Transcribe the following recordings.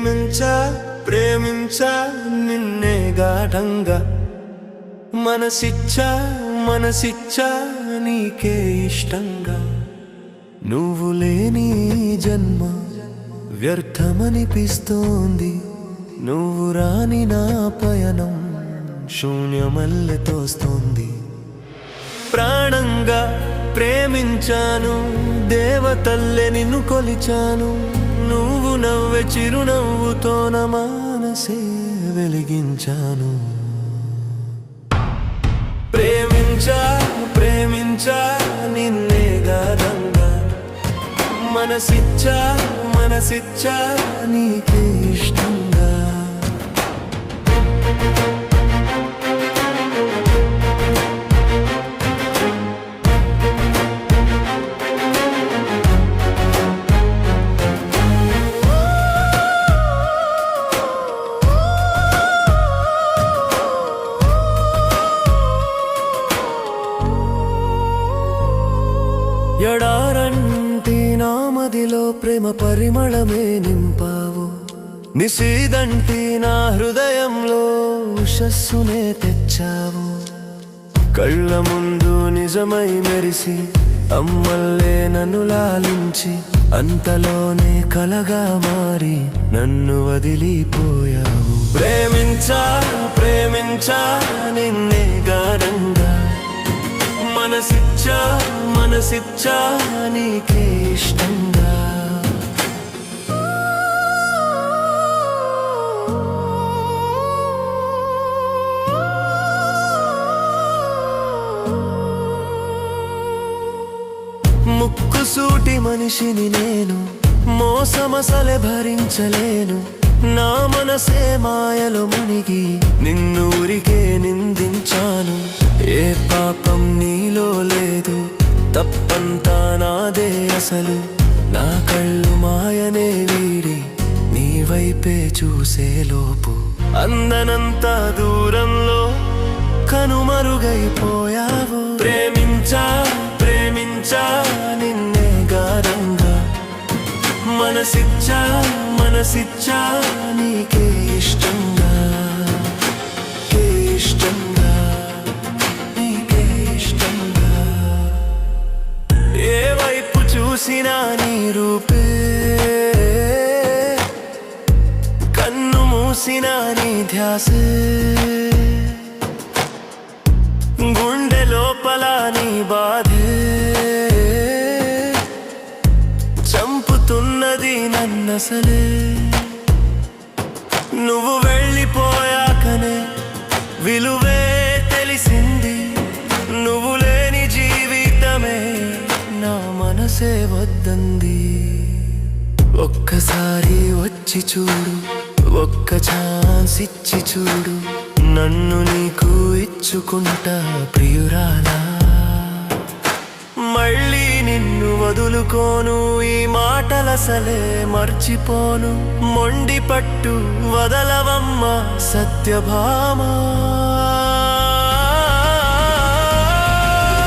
ప్రేమించా ప్రేమించా నిన్నే గాఢంగా మనసిచ్చా నీకే ఇష్టంగా నువ్వు లేని జన్మ వ్యర్థమనిపిస్తోంది నువ్వు రాని నా పయనం శూన్యమల్లె తోస్తోంది ప్రాణంగా ప్రేమించాను దేవతల్లె నిన్ను కొలిచాను నువ్వు నవ్వే చిరునవ్వుతో నా మనసే వెలిగించాను ప్రేమించా నిన్నే గాఢంగా మనసిచ్చా నీకే ఇష్టంగా ఎడారంటి నా మదిలో ప్రేమ పరిమళమే నింపావు నిశీదంటి నా హృదయంలో ఉషస్సునే తెచ్చావు కళ్ళ ముందు నిజమై మెరిసి అమ్మల్లే నన్ను లాలించి అంతలోనే కలగా మారి నన్ను వదిలిపోయావు ప్రేమించా నిన్నే గాఢంగా మనసిచ్చా నీకే ఇష్టంగా ముక్కుసూటి మనిషిని నేను మోసమసలే భరించలేను నా మనసే మాయలు మునిగి నిన్నూరికే నిందించాను ఏ పాపం నీలో లేదు తప్పంతా నాదే అసలు నా కళ్ళు మాయనే వీడి నీ వైపే చూసేలోపు అందనంత దూరంలో కనుమరుగైపోయావు ప్రేమించా నిన్నే గాఢంగా మనసిచ్చా నీకే ఇష్టంగా ఏ వైపు చూసినా నీ రూపే కన్ను మూసినా నీ ధ్యాసే గుండె లోపల నీ బాధే చంపుతున్నది నన్నసలే నువ్వు వెళ్ళిపోయాకనే విలువే తెలిసింది నువ్వు లేని జీవితమే నా మనసే వద్దంది ఒక్కసారి వచ్చి చూడు ఒక్క ఛాన్స్ ఇచ్చి చూడు నన్ను నీకు ఇచ్చుకుంటా ప్రియురాలా మళ్ళీ నిన్ను వదులుకోను ఈ మాటలసలే మర్చిపోను మొండి పట్టు వదలవమ్మ సత్యభామా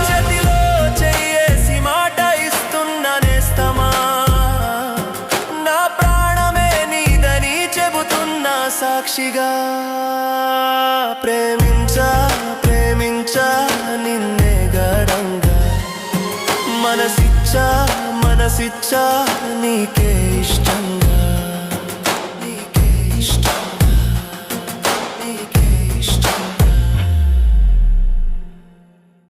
చేతిలో చెయ్యేసి మాట ఇస్తున్నా నేస్తమా నా ప్రాణమే నీదని చెబుతున్నా సాక్షిగా ప్రేమించా నిన్నే గాఢంగా మనసిచ్చా నీకే